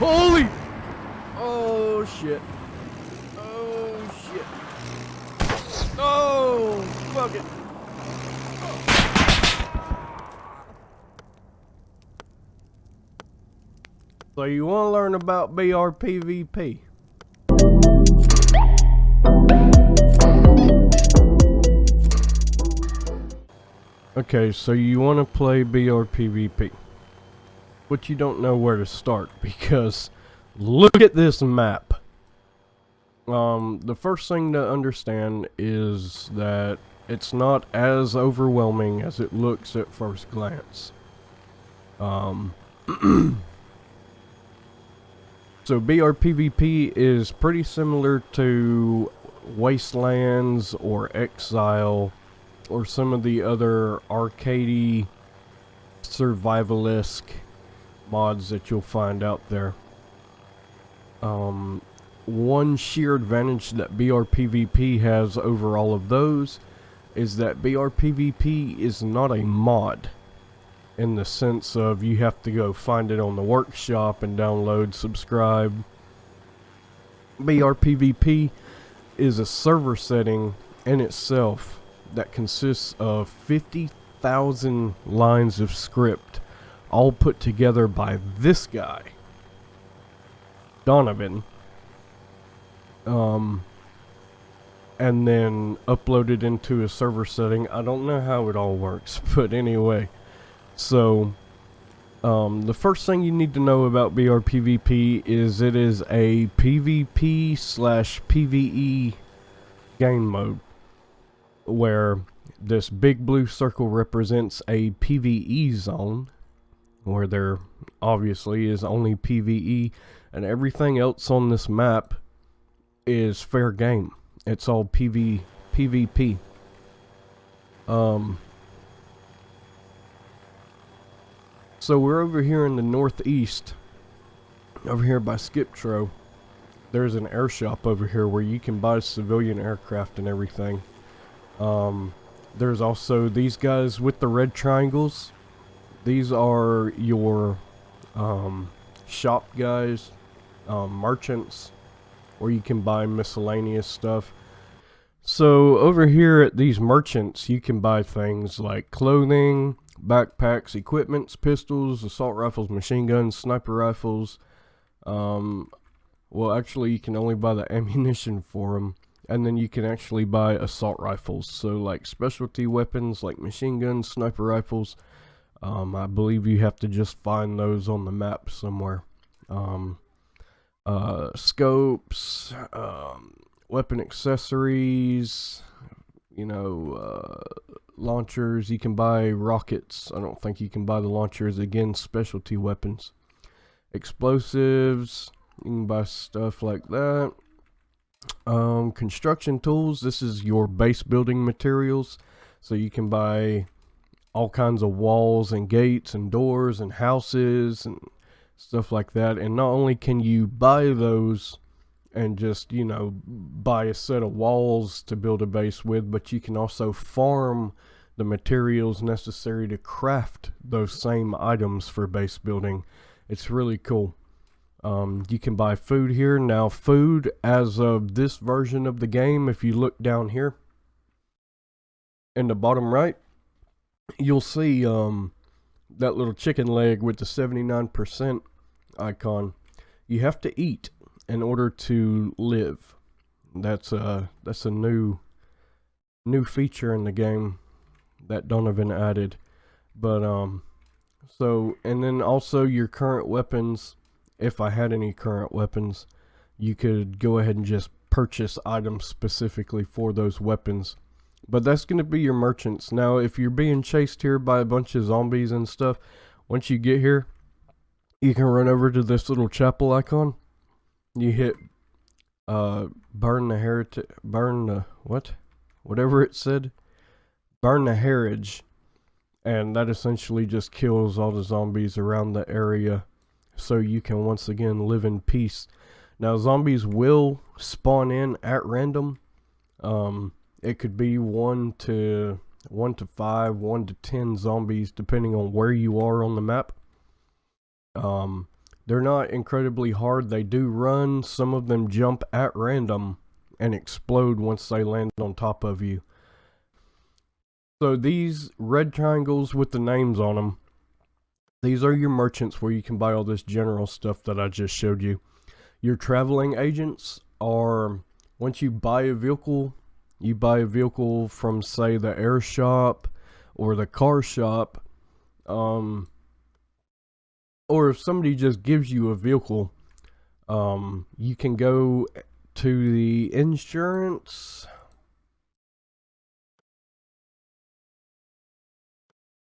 Holy! Oh shit. Oh shit. Oh, fuck it. So you want to learn about BRPVP? Okay, so you want to play BRPVP, but you don't know where to start because look at this map. The first thing to understand is that it's not as overwhelming as it looks at first glance. So BRPVP is pretty similar to Wastelands or Exile or some of the other arcadey survivalesque mods that you'll find out there. One sheer advantage that BRPVP has over all of those is that BRPVP is not a mod, in the sense of you have to go find it on the workshop and download, subscribe. BRPVP is a server setting in itself that consists of 50,000 lines of script, all put together by this guy, Donovan, and then uploaded into a server setting. I don't know how it all works, but anyway. So, the first thing you need to know about BRPVP is it is a PvP/PvE game mode, where this big blue circle represents a PvE zone, where there obviously is only PvE, and everything else on this map is fair game. It's all PvP. So we're over here in the northeast, over here by Skiptro. There's an air shop over here where you can buy civilian aircraft and everything. There's also these guys with the red triangles. These are your shop guys, merchants, where you can buy miscellaneous stuff. So over here at these merchants, you can buy things like clothing, backpacks, equipments, pistols, assault rifles, machine guns, sniper rifles. Well, actually, you can only buy the ammunition for them, and then you can actually buy assault rifles. So, like specialty weapons, like machine guns, sniper rifles. I believe you have to just find those on the map somewhere. Scopes, weapon accessories, you know, launchers. You can buy rockets. I don't think you can buy the launchers. Again, specialty weapons. Explosives, you can buy stuff like that. Construction tools. This is your base building materials, so you can buy all kinds of walls and gates and doors and houses and stuff like that. And not only can you buy those and just, you know, buy a set of walls to build a base with, but you can also farm the materials necessary to craft those same items for base building. It's really cool. You can buy food here. Now, food, as of this version of the game, if you look down here in the bottom right, you'll see that little chicken leg with the 79% icon. You have to eat in order to live. That's a new feature in the game that Donovan added. But so, and then also your current weapons. If I had any current weapons, you could go ahead and just purchase items specifically for those weapons. But that's going to be your merchants. Now, if you're being chased here by a bunch of zombies and stuff, once you get here, you can run over to this little chapel icon. You hit burn the whatever it said, burn the heritage, and that essentially just kills all the zombies around the area, so you can once again live in peace. Now, zombies will spawn in at random. It could be 1 to 5, 1 to 10 zombies, depending on where you are on the map. They're not incredibly hard. They do run. Some of them jump at random and explode once they land on top of you. So these red triangles with the names on them, these are your merchants where you can buy all this general stuff that I just showed you. Your traveling agents are, once you buy a vehicle, you buy a vehicle from, say, the air shop or the car shop, or if somebody just gives you a vehicle, you can go to the insurance.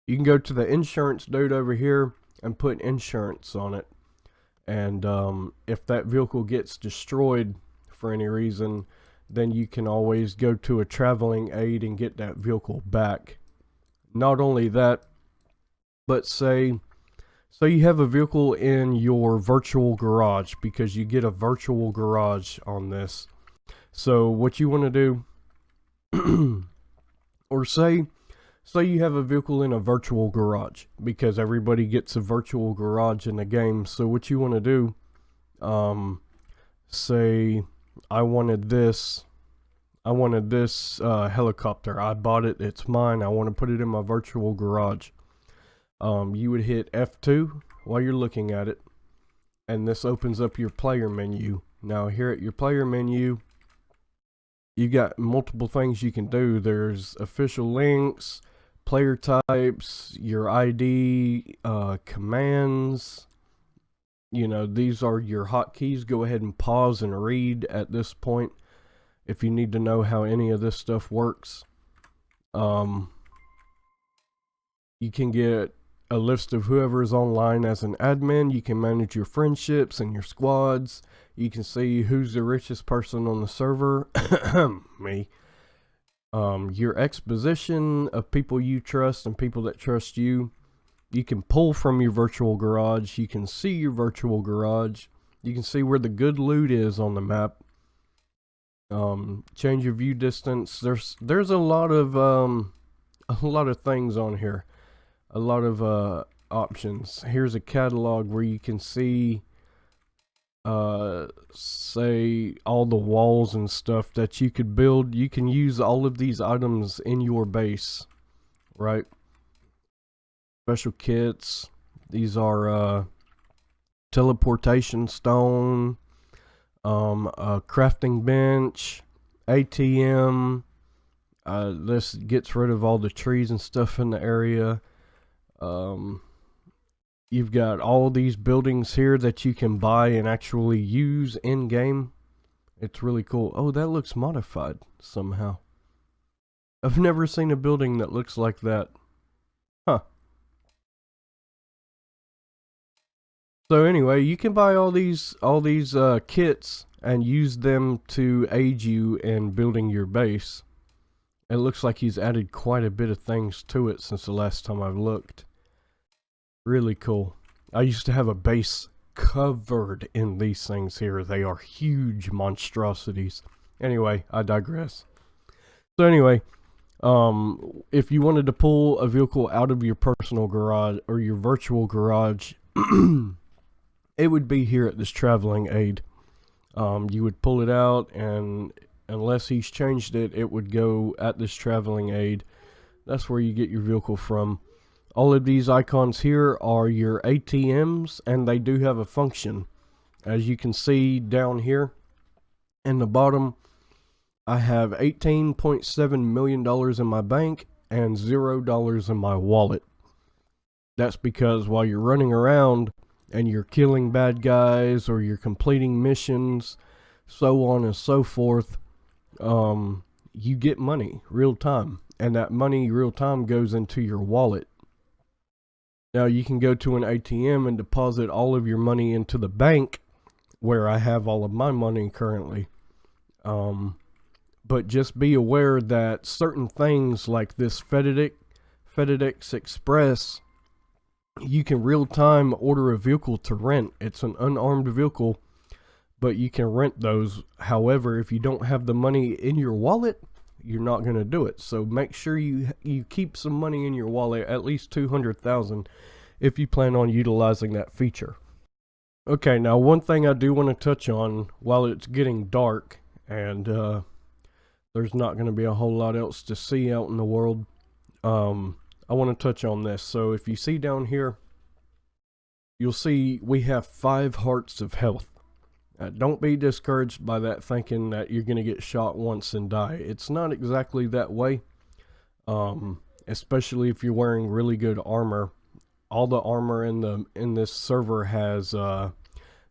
You can go to the insurance dude over here and put insurance on it. And if that vehicle gets destroyed for any reason, then you can always go to a traveling aid and get that vehicle back. Not only that, but say you have a vehicle in your virtual garage, because you get a virtual garage on this. So what you want to do, or say you have a vehicle in a virtual garage, because everybody gets a virtual garage in the game. So what you want to do, say I wanted this helicopter. I bought it, it's mine. I want to put it in my virtual garage. You would hit F2 while you're looking at it, and this opens up your player menu. Now here at your player menu, you got multiple things you can do. There's official links, player types, your ID, commands. You know, these are your hotkeys. Go ahead and pause and read at this point if you need to know how any of this stuff works. You can get a list of whoever is online as an admin. You can manage your friendships and your squads. You can see who's the richest person on the server. Me. Your exposition of people you trust and people that trust you. You can pull from your virtual garage. You can see your virtual garage. You can see where the good loot is on the map. Change your view distance. There's a lot of things on here. A lot of options. Here's a catalog where you can see say all the walls and stuff that you could build. You can use all of these items in your base, right? Special kits. These are teleportation stone, a crafting bench, ATM. This gets rid of all the trees and stuff in the area. You've got all these buildings here that you can buy and actually use in game. It's really cool. Oh, that looks modified somehow. I've never seen a building that looks like that. Huh. So anyway, you can buy all these kits and use them to aid you in building your base. It looks like he's added quite a bit of things to it since the last time I've looked. Really cool. I used to have a base covered in these things here. They are huge monstrosities. Anyway, I digress. So anyway, if you wanted to pull a vehicle out of your personal garage or your virtual garage, it would be here at this traveling aid. You would pull it out, and unless he's changed it, it would go at this traveling aid. That's where you get your vehicle from. All of these icons here are your ATMs, and they do have a function. As you can see down here in the bottom, I have $18.7 million in my bank and $0 in my wallet. That's because while you're running around and you're killing bad guys or you're completing missions, so on and so forth, you get money real time, and that money real time goes into your wallet. Now you can go to an ATM and deposit all of your money into the bank, where I have all of my money currently. But just be aware that certain things like this FedEx Express, you can real time order a vehicle to rent. It's an unarmed vehicle, but you can rent those. However, if you don't have the money in your wallet, you're not going to do it. So make sure you keep some money in your wallet, at least $200,000, if you plan on utilizing that feature. Okay, now one thing I do want to touch on while it's getting dark and there's not going to be a whole lot else to see out in the world. I want to touch on this. So if you see down here, you'll see we have 5 hearts of health. Don't be discouraged by that, thinking that you're going to get shot once and die. It's not exactly that way, especially if you're wearing really good armor. All the armor in this server has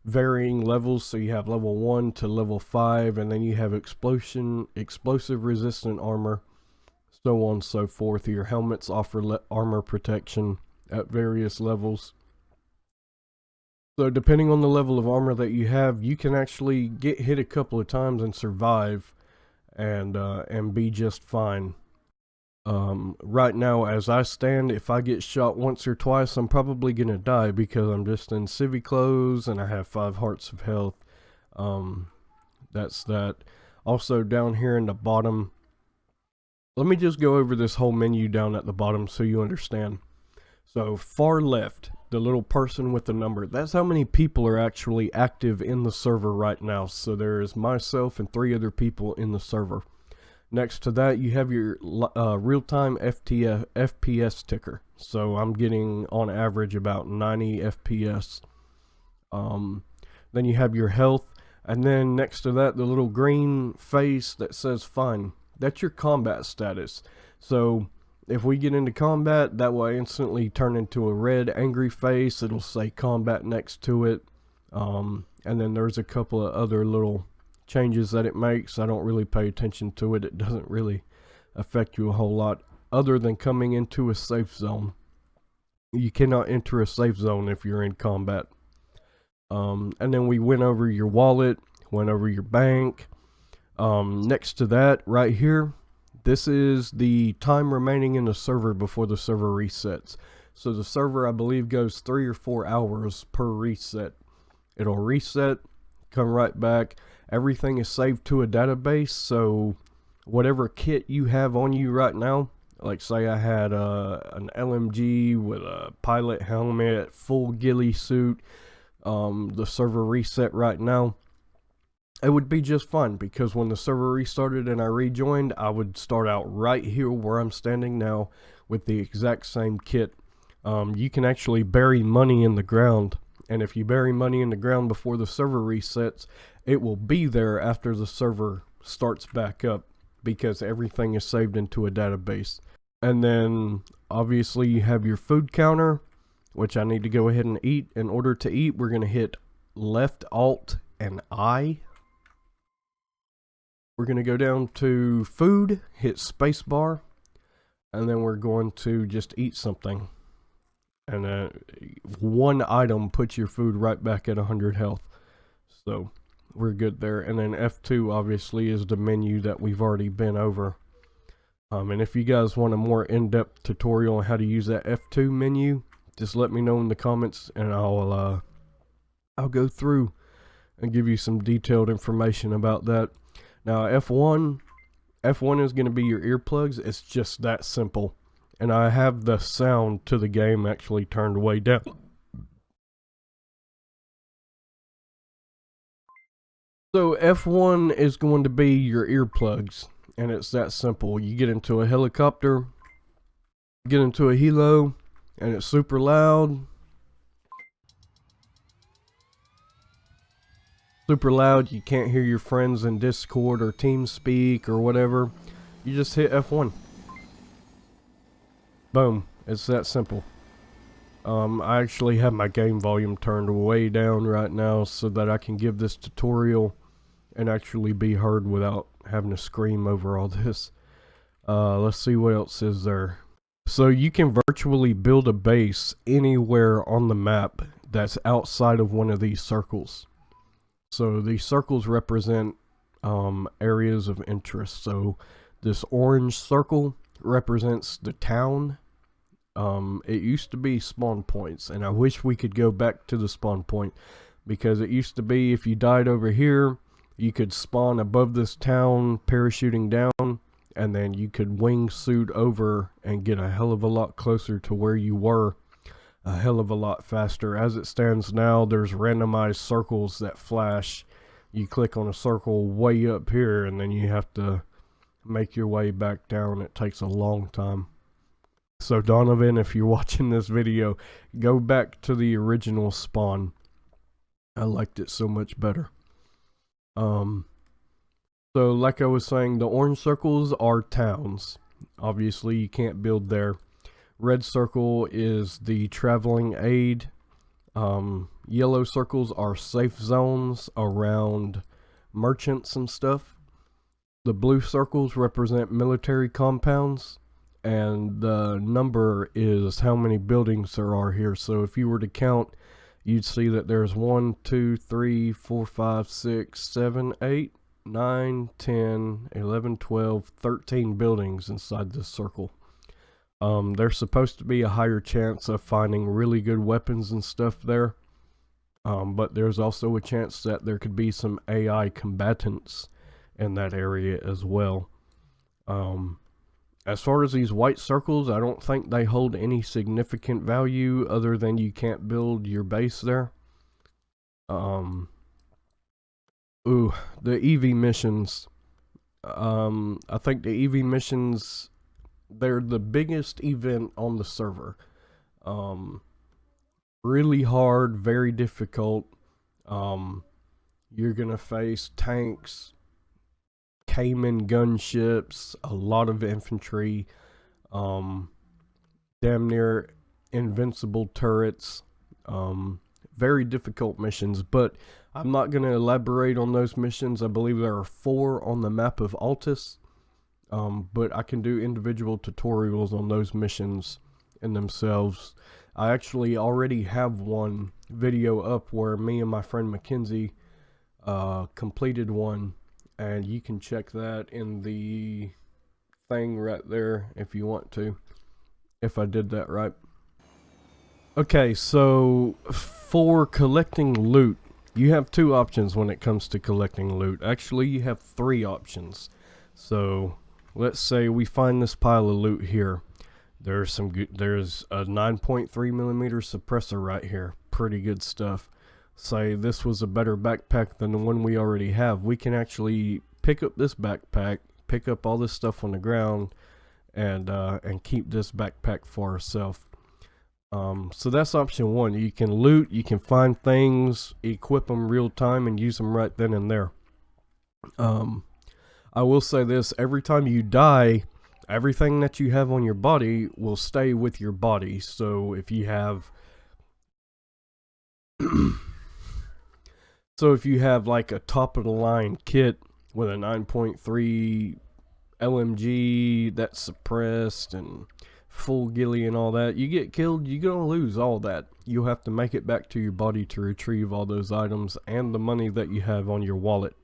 varying levels, so you have level 1 to level 5, and then you have explosive resistant armor, so on and so forth. Your helmets offer armor protection at various levels. So depending on the level of armor that you have, you can actually get hit a couple of times and survive and be just fine. Right now, as I stand, if I get shot once or twice, I'm probably gonna die because I'm just in civvy clothes and I have 5 hearts of health. That's that. Also down here in the bottom, let me just go over this whole menu down at the bottom so you understand. So far left, the little person with the number, that's how many people are actually active in the server right now. So there is myself and 3 other people in the server. Next to that, you have your real-time FPS ticker. So I'm getting on average about 90 FPS. Then you have your health, and then next to that, the little green face that says fine. That's your combat status. So if we get into combat, that will instantly turn into a red angry face. It'll say combat next to it. And then there's a couple of other little changes that it makes. I don't really pay attention to it. It doesn't really affect you a whole lot other than coming into a safe zone. You cannot enter a safe zone if you're in combat. And then we went over your wallet, went over your bank. Next to that right here, this is the time remaining in the server before the server resets. So the server, I believe, goes 3 or 4 hours per reset. It'll reset, come right back. Everything is saved to a database, so whatever kit you have on you right now, like say I had an LMG with a pilot helmet, full ghillie suit, the server reset right now, it would be just fine, because when the server restarted and I rejoined, I would start out right here where I'm standing now with the exact same kit. You can actually bury money in the ground, and if you bury money in the ground before the server resets, it will be there after the server starts back up, because everything is saved into a database. And then obviously you have your food counter, which I need to go ahead and eat. In order to eat, we're going to hit left alt and I. We're going to go down to food, hit spacebar, and then we're going to just eat something. And one item puts your food right back at 100 health. So we're good there. And then F2 obviously is the menu that we've already been over. And if you guys want a more in-depth tutorial on how to use that F2 menu, just let me know in the comments, and I'll go through and give you some detailed information about that. Now F1 is going to be your earplugs. It's just that simple. And I have the sound to the game actually turned way down. So F1 is going to be your earplugs, and it's that simple. You get into a helicopter, get into a helo, and it's super loud. Super loud, you can't hear your friends in Discord or TeamSpeak or whatever. You just hit F1. Boom, it's that simple. I actually have my game volume turned way down right now so that I can give this tutorial and actually be heard without having to scream over all this. Let's see what else is there. So you can virtually build a base anywhere on the map that's outside of one of these circles. So these circles represent areas of interest. So this orange circle represents the town. It used to be spawn points, and I wish we could go back to the spawn point, because it used to be if you died over here, you could spawn above this town parachuting down, and then you could wingsuit over and get a hell of a lot closer to where you were. a hell of a lot faster. As it stands now, there's randomized circles that flash. You click on a circle way up here and then you have to make your way back down. It takes a long time. So Donovan, if you're watching this video, go back to the original spawn. I liked it so much better. So like I was saying, the orange circles are towns. Obviously you can't build there. Red circle is the traveling aid. Yellow circles are safe zones around merchants and stuff. The blue circles represent military compounds, and the number is how many buildings there are here. So if you were to count, you'd see that there's 1, 2, 3, 4, 5, 6, 7, 8, 9, 10, 11, 12, 13 buildings inside this circle. There's supposed to be a higher chance of finding really good weapons and stuff there. But there's also a chance that there could be some AI combatants in that area as well. As far as these white circles, I don't think they hold any significant value other than you can't build your base there. The Eevee Missions. I think the Eevee Missions, they're the biggest event on the server. Really hard, very difficult. You're gonna face tanks, Cayman gunships, a lot of infantry, damn near invincible turrets. Very difficult missions, but I'm not going to elaborate on those missions. I believe there are 4 on the map of Altis, but I can do individual tutorials on those missions in themselves. I actually already have one video up where me and my friend Mackenzie completed one, and you can check that in the thing right there if you want to, if I did that right. Okay, so for collecting loot, you have 2 options when it comes to collecting loot. Actually, you have 3 options. So let's say we find this pile of loot here. There's a 9.3mm suppressor right here. Pretty good stuff. Say this was a better backpack than the one we already have. We can actually pick up this backpack, pick up all this stuff on the ground, and keep this backpack for ourselves. So that's option 1. You can loot, you can find things, equip them real time, and use them right then and there. I will say this: every time you die, everything that you have on your body will stay with your body. So if you have like a top of the line kit with a 9.3 LMG that's suppressed and full ghillie and all that, you get killed, you're gonna lose all that. You'll have to make it back to your body to retrieve all those items and the money that you have on your wallet.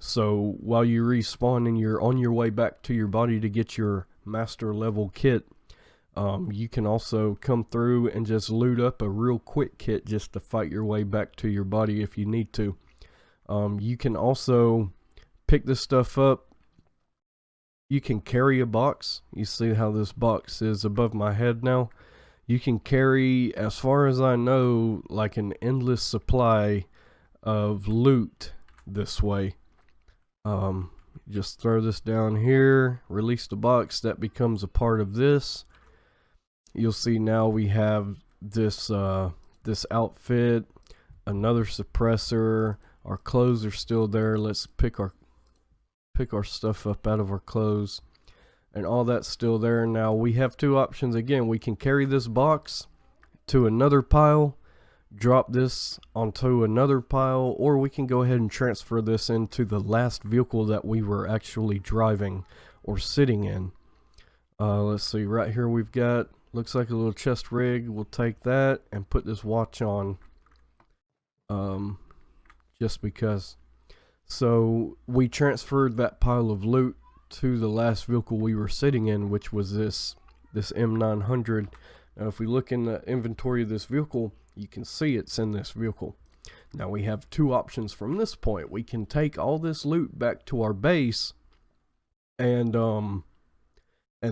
So while you respawn and you're on your way back to your body to get your master level kit, you can also come through and just loot up a real quick kit just to fight your way back to your body if you need to. You can also pick this stuff up. You can carry a box. You see how this box is above my head now? You can carry, as far as I know, like an endless supply of loot this way. Just throw this down here, release the box, that becomes a part of this. You'll see now we have this this outfit, another suppressor. Our clothes are still there. Let's pick our stuff up out of our clothes, and all that's still there. Now we have 2 options again. We can carry this box to another pile, drop this onto another pile, or we can go ahead and transfer this into the last vehicle that we were actually driving or sitting in. Let's see, right here we've got, looks like a little chest rig. We'll take that and put this watch on, just because. So we transferred that pile of loot to the last vehicle we were sitting in, which was this M900. Now if we look in the inventory of this vehicle, you can see it's in this vehicle. Now we have 2 options from this point. We can take all this loot back to our base and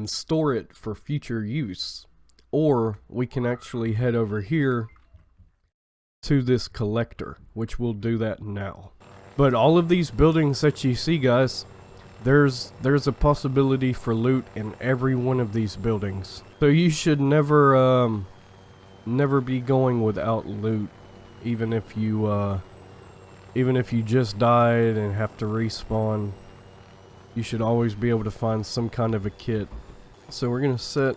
store it for future use. or we can actually head over here to this collector, which we'll do that now. But all of these buildings that you see, guys, there's a possibility for loot in every one of these buildings. So you should never be going without loot, even if you just died and have to respawn. You should always be able to find some kind of a kit. So we're gonna set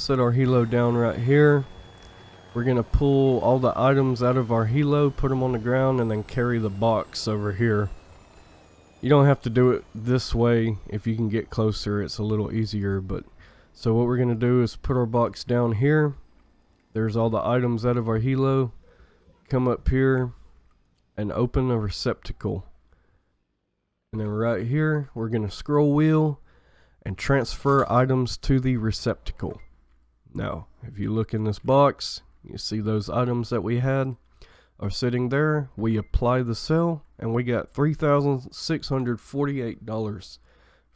our helo down right here. We're gonna pull all the items out of our helo, put them on the ground, and then carry the box over here. You don't have to do it this way. If you can get closer, it's a little easier. But so what we're gonna do is put our box down here. There's all the items out of our helo. Come up here and open a receptacle. And then right here, we're gonna scroll wheel and transfer items to the receptacle. Now, if you look in this box, you see those items that we had are sitting there. We apply the sell, and we got $3,648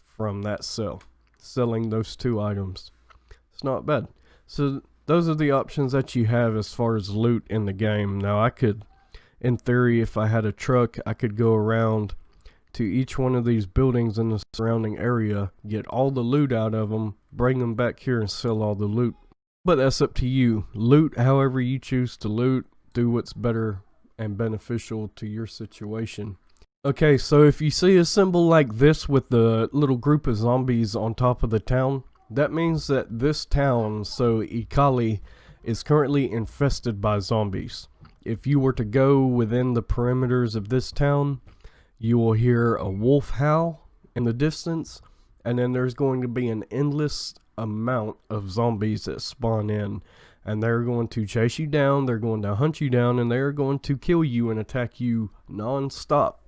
from that sell, selling those 2 items. It's not bad. So those are the options that you have as far as loot in the game. Now I could, in theory, if I had a truck, I could go around to each one of these buildings in the surrounding area, get all the loot out of them, bring them back here and sell all the loot. But that's up to you. Loot however you choose to loot. Do what's better and beneficial to your situation. Okay, so if you see a symbol like this with the little group of zombies on top of the town, that means that this town, so Ikali, is currently infested by zombies. If you were to go within the perimeters of this town, you will hear a wolf howl in the distance, and then there's going to be an endless amount of zombies that spawn in, and they're going to chase you down, they're going to hunt you down, and they're going to kill you and attack you non-stop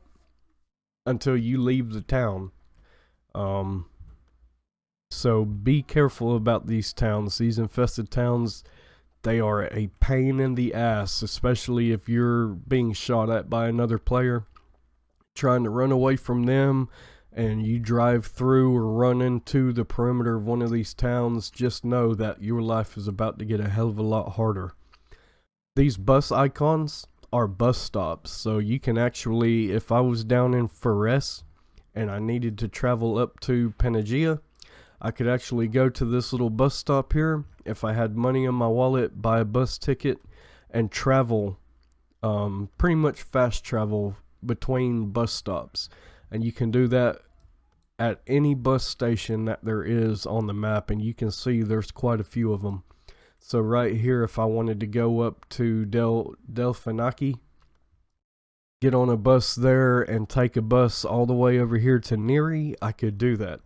until you leave the town. So be careful about these towns. These infested towns, they are a pain in the ass, especially if you're being shot at by another player trying to run away from them, and you drive through or run into the perimeter of one of these towns. Just know that your life is about to get a hell of a lot harder. These bus icons are bus stops, so you can actually, if I was down in Fares and I needed to travel up to Pangaea, I could actually go to this little bus stop here, if I had money in my wallet, buy a bus ticket and travel, pretty much fast travel between bus stops. And you can do that at any bus station that there is on the map, and you can see there's quite a few of them. So right here, if I wanted to go up to Delfinaki, get on a bus there and take a bus all the way over here to Neri, I could do that.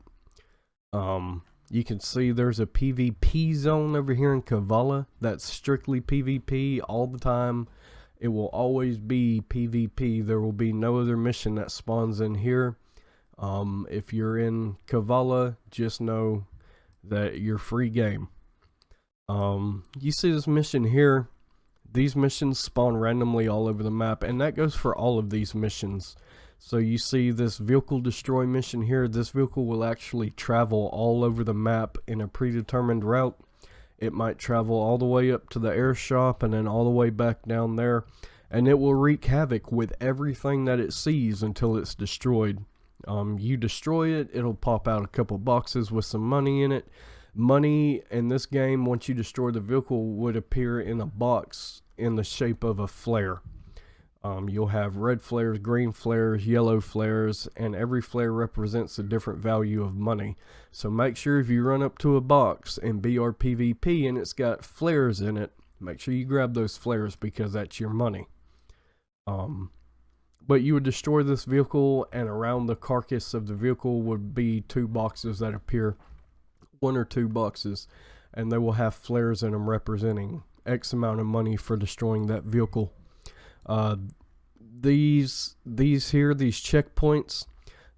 You can see there's a PvP zone over here in Kavala that's strictly PvP all the time. It will always be PvP. There will be no other mission that spawns in here. If you're in Kavala, just know that you're free game. You see this mission here. These missions spawn randomly all over the map, and that goes for all of these missions. So you see this vehicle destroy mission here. This vehicle will actually travel all over the map in a predetermined route. It might travel all the way up to the air shop and then all the way back down there, and it will wreak havoc with everything that it sees until it's destroyed. You destroy it, it'll pop out a couple boxes with some money in it. Money in this game, once you destroy the vehicle, would appear in a box in the shape of a flare. You'll have red flares, green flares, yellow flares, and every flare represents a different value of money. So make sure if you run up to a box in BRPVP and it's got flares in it, make sure you grab those flares because that's your money. But you would destroy this vehicle, and around the carcass of the vehicle would be 2 boxes that appear, 1 or 2 boxes, and they will have flares in them representing X amount of money for destroying that vehicle. These checkpoints,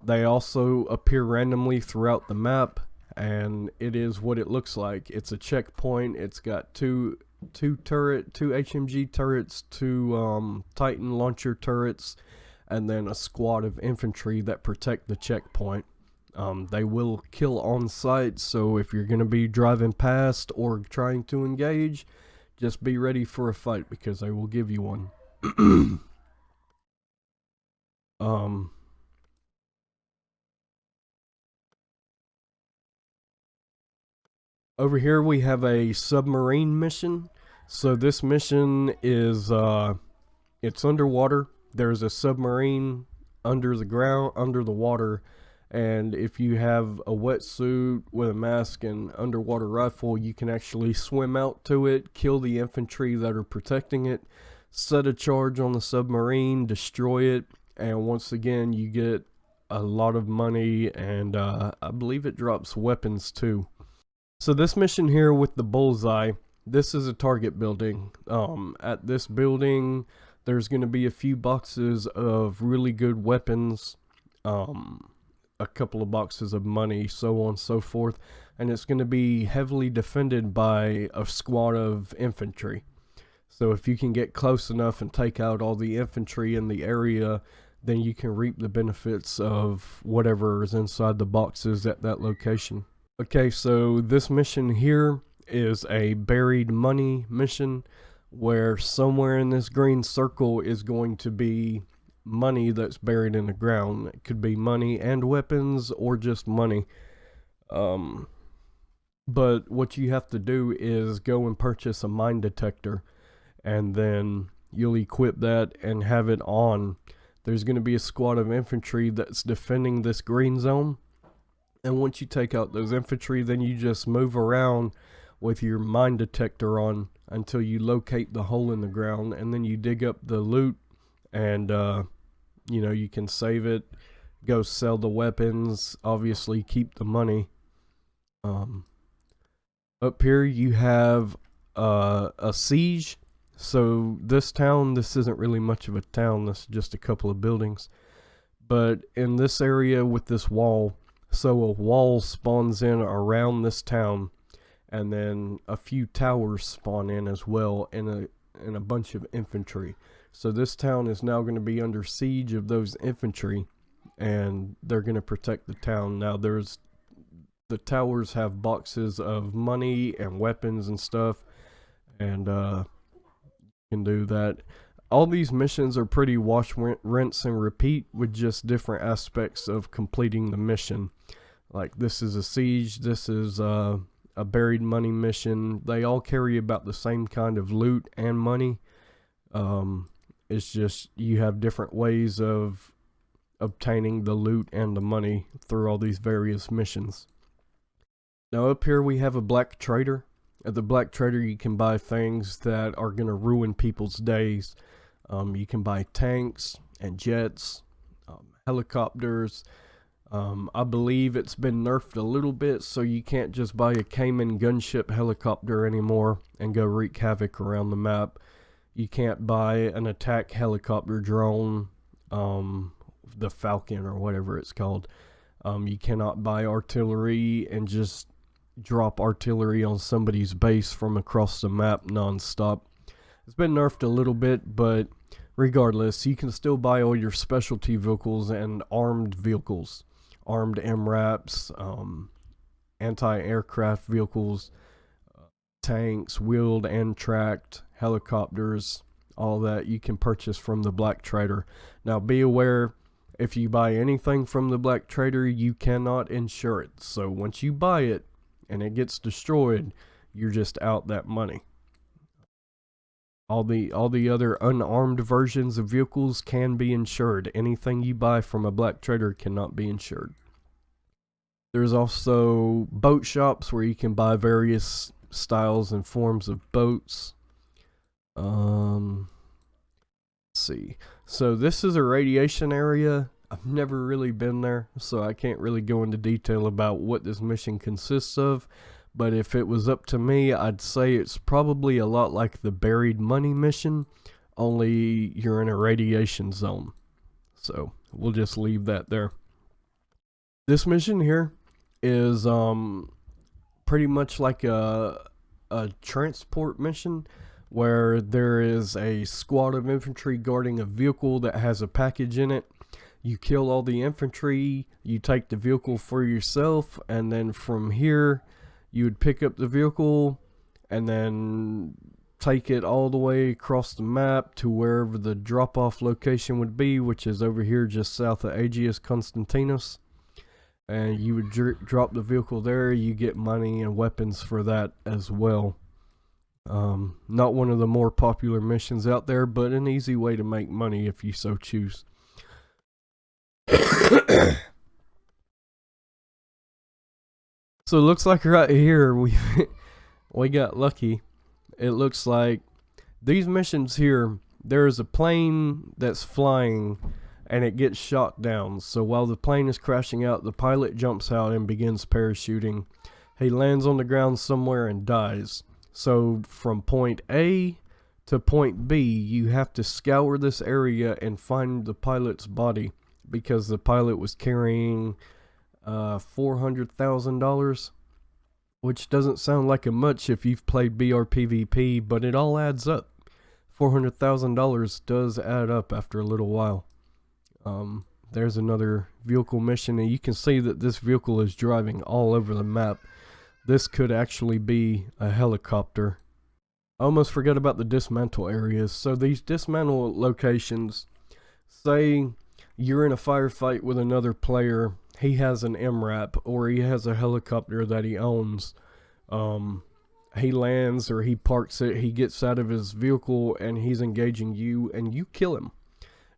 they also appear randomly throughout the map, and it is what it looks like. It's a checkpoint. It's got two HMG turrets, 2 Titan launcher turrets, and then a squad of infantry that protect the checkpoint. They will kill on sight, so if you're going to be driving past or trying to engage, just be ready for a fight because they will give you one. Over here we have a submarine mission. So this mission is it's underwater. There's a submarine under the ground, under the water, and if you have a wetsuit with a mask and underwater rifle, you can actually swim out to it, kill the infantry that are protecting it, set a charge on the submarine, destroy it, and once again you get a lot of money, and I believe it drops weapons too. So this mission here with the bullseye, this is a target building. At this building, there's going to be a few boxes of really good weapons, a couple of boxes of money, so on and so forth, and it's going to be heavily defended by a squad of infantry. So if you can get close enough and take out all the infantry in the area, then you can reap the benefits of whatever is inside the boxes at that location. Okay, so this mission here is a buried money mission where somewhere in this green circle is going to be money that's buried in the ground. It could be money and weapons or just money. But what you have to do is go and purchase a mine detector, and then you'll equip that and have it on. There's going to be a squad of infantry that's defending this green zone. And once you take out those infantry, then you just move around with your mine detector on until you locate the hole in the ground, and then you dig up the loot, and you know, you can save it, go sell the weapons, obviously keep the money. Up here you have a siege. So this town, this isn't really much of a town, this is just a couple of buildings. But in this area with this wall, so a wall spawns in around this town, and then a few towers spawn in as well, and a bunch of infantry. So this town is now going to be under siege of those infantry, and they're going to protect the town. Now the towers have boxes of money and weapons and stuff, and you can do that. All these missions are pretty wash, rinse, and repeat with just different aspects of completing the mission. Like this is a siege, this is a buried money mission. They all carry about the same kind of loot and money. It's just you have different ways of obtaining the loot and the money through all these various missions. Now up here we have a black trader. At the black trader you can buy things that are going to ruin people's days. You can buy tanks and jets, helicopters. I believe it's been nerfed a little bit, so you can't just buy a Cayman gunship helicopter anymore and go wreak havoc around the map. You can't buy an attack helicopter drone, the Falcon or whatever it's called. You cannot buy artillery and just drop artillery on somebody's base from across the map non-stop. It's been nerfed a little bit, but regardless, you can still buy all your specialty vehicles and armed vehicles. Armed MRAPs, anti-aircraft vehicles, tanks, wheeled and tracked, helicopters, all that you can purchase from the Black Trader. Now be aware, if you buy anything from the Black Trader, you cannot insure it. So once you buy it and it gets destroyed, you're just out that money. All the other unarmed versions of vehicles can be insured. Anything you buy from a Black Trader cannot be insured. There's also boat shops where you can buy various styles and forms of boats. Let's see. So this is a radiation area. I've never really been there, so I can't really go into detail about what this mission consists of. But if it was up to me, I'd say it's probably a lot like the buried money mission, only you're in a radiation zone. So we'll just leave that there. This mission here is pretty much like a transport mission where there is a squad of infantry guarding a vehicle that has a package in it. you kill all the infantry, you take the vehicle for yourself, and then from here you would pick up the vehicle and then take it all the way across the map to wherever the drop-off location would be, which is over here just south of Aegeus Constantinus. And you would drop the vehicle there. You get money and weapons for that as well. Not one of the more popular missions out there, but an easy way to make money if you so choose. So it looks like right here we got lucky. It looks like these missions here, there is a plane that's flying and it gets shot down. So while the plane is crashing out, the pilot jumps out and begins parachuting. He lands on the ground somewhere and dies. So from point A to point B, you have to scour this area and find the pilot's body, because the pilot was carrying $400,000, which doesn't sound like a much if you've played BRPVP, but it all adds up. $400,000 does add up after a little while. There's another vehicle mission, and you can see that this vehicle is driving all over the map. This could actually be a helicopter. I almost forgot about the dismantle areas. So these dismantle locations, say you're in a firefight with another player, he has an MRAP or he has a helicopter that he owns. He lands or he parks it, he gets out of his vehicle and he's engaging you, and you kill him.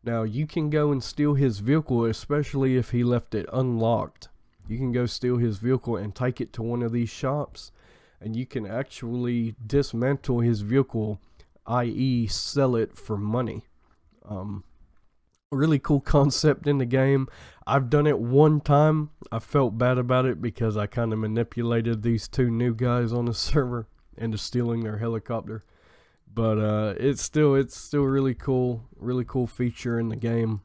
Now you can go and steal his vehicle, especially if he left it unlocked. You can go steal his vehicle and take it to one of these shops, and you can actually dismantle his vehicle, i.e. sell it for money. Really cool concept in the game. I've done it one time. I felt bad about it because I kind of manipulated these two new guys on the server into stealing their helicopter. But it's still really cool feature in the game.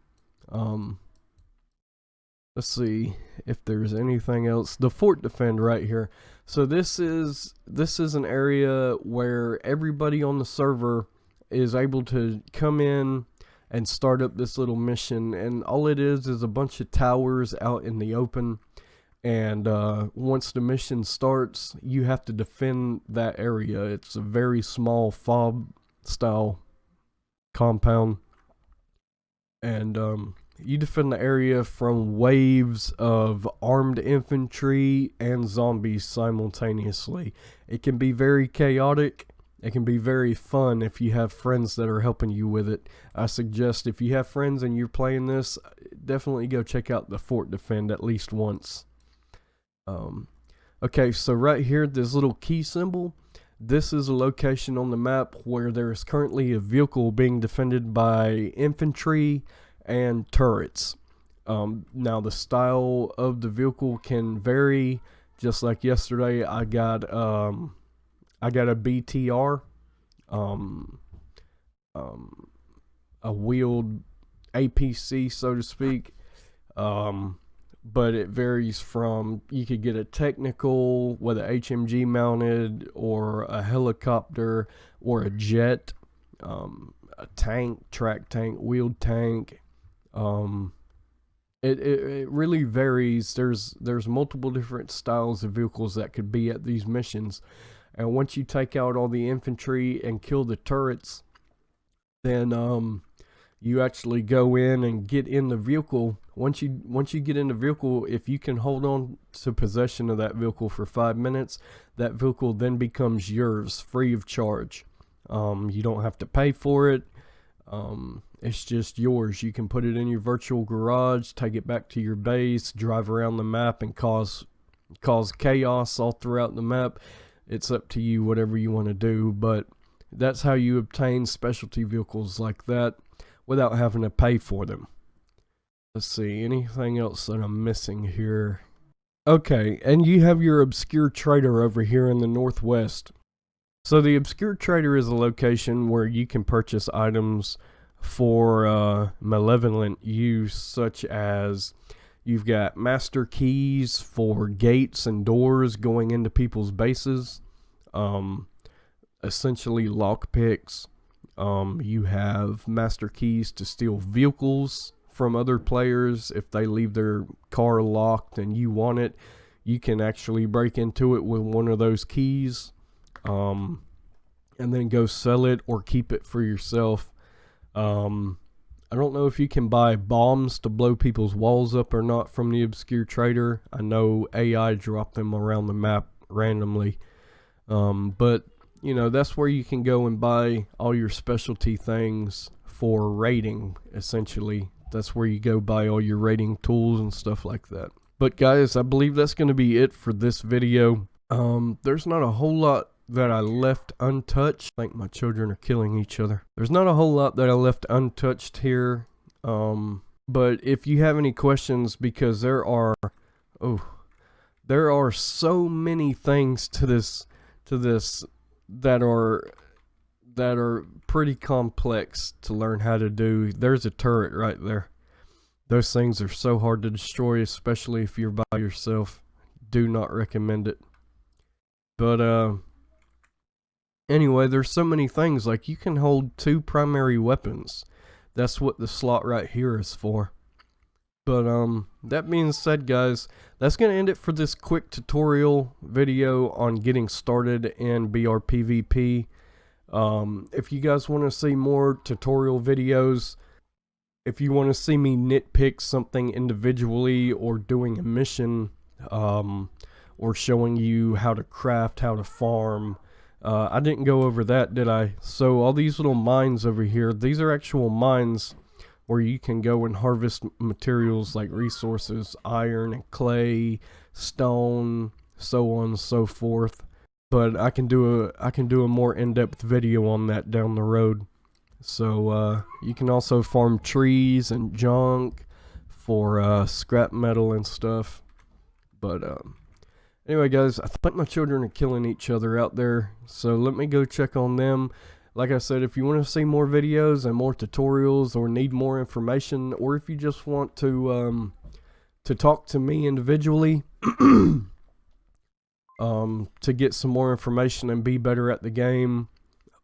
Let's see if there's anything else. The fort defend right here. So this is an area where everybody on the server is able to come in and start up this little mission, and all it is a bunch of towers out in the open, and once the mission starts you have to defend that area. It's a very small fob style compound, and you defend the area from waves of armed infantry and zombies simultaneously. It can be very chaotic. It can be very fun if you have friends that are helping you with it. I suggest if you have friends and you're playing this, definitely go check out the fort defend at least once. Okay, so right here, this little key symbol, this is a location on the map where there is currently a vehicle being defended by infantry and turrets. Now the style of the vehicle can vary. Just like yesterday, I got a BTR, a wheeled APC, so to speak. But it varies from, you could get a technical with a HMG mounted, or a helicopter, or a jet, a tank, track tank, wheeled tank. It really varies. There's multiple different styles of vehicles that could be at these missions. And once you take out all the infantry and kill the turrets, then you actually go in and get in the vehicle. Once you get in the vehicle, if you can hold on to possession of that vehicle for 5 minutes, that vehicle then becomes yours free of charge. You don't have to pay for it. It's just yours. You can put it in your virtual garage, take it back to your base, drive around the map and cause chaos all throughout the map. It's up to you, whatever you want to do, but that's how you obtain specialty vehicles like that without having to pay for them. Let's see, anything else that I'm missing here? Okay, and you have your obscure trader over here in the northwest. So the obscure trader is a location where you can purchase items for malevolent use, such as you've got master keys for gates and doors going into people's bases, essentially lockpicks. You have master keys to steal vehicles from other players. If they leave their car locked and you want it, you can actually break into it with one of those keys, and then go sell it or keep it for yourself. I don't know if you can buy bombs to blow people's walls up or not from the obscure trader. I know AI dropped them around the map randomly. But, you know, that's where you can go and buy all your specialty things for raiding, essentially. That's where you go buy all your raiding tools and stuff like that. But guys, I believe that's going to be it for this video. There's not a whole lot that I left untouched. I think my children are killing each other. There's not a whole lot that I left untouched here. But if you have any questions, because there are so many things to this that are pretty complex to learn how to do. There's a turret right there. Those things are so hard to destroy, especially if you're by yourself. Do not recommend it. But anyway, there's so many things. Like, you can hold 2 primary weapons. That's what the slot right here is for. But that being said, guys, that's going to end it for this quick tutorial video on getting started in BRPVP. If you guys want to see more tutorial videos, if you want to see me nitpick something individually, or doing a mission, or showing you how to craft, how to farm, I didn't go over that, did I? So all these little mines over here, these are actual mines where you can go and harvest materials like resources, iron and clay, stone, so on and so forth. But I can do a more in-depth video on that down the road. So you can also farm trees and junk for scrap metal and stuff. But anyway, guys, I think my children are killing each other out there, so let me go check on them. Like I said, if you want to see more videos and more tutorials, or need more information, or if you just want to talk to me individually to get some more information and be better at the game,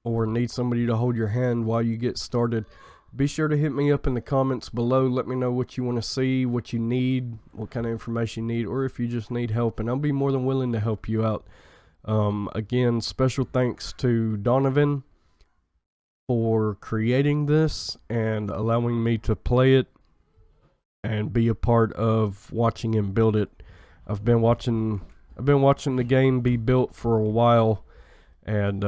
or need somebody to hold your hand while you get started, be sure to hit me up in the comments below. Let me know what you want to see, what you need, what kind of information you need, or if you just need help, and I'll be more than willing to help you out. Again, special thanks to Donovan for creating this and allowing me to play it and be a part of watching him build it. I've been watching the game be built for a while, and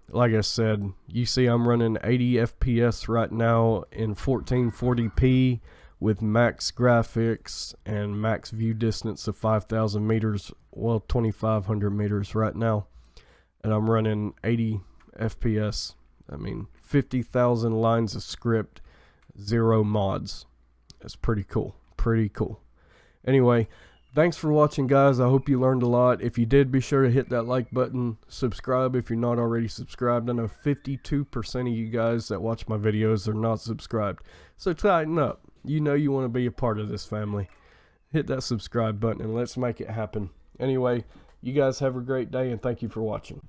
like I said, you see I'm running 80 FPS right now in 1440p with max graphics and max view distance of 5,000 meters, well 2,500 meters right now, and I'm running 80 FPS. I mean, 50,000 lines of script, 0 mods. That's pretty cool. Pretty cool. Anyway, thanks for watching, guys. I hope you learned a lot. If you did, be sure to hit that like button. Subscribe if you're not already subscribed. I know 52% of you guys that watch my videos are not subscribed. So tighten up. You know you want to be a part of this family. Hit that subscribe button and let's make it happen. Anyway, you guys have a great day, and thank you for watching.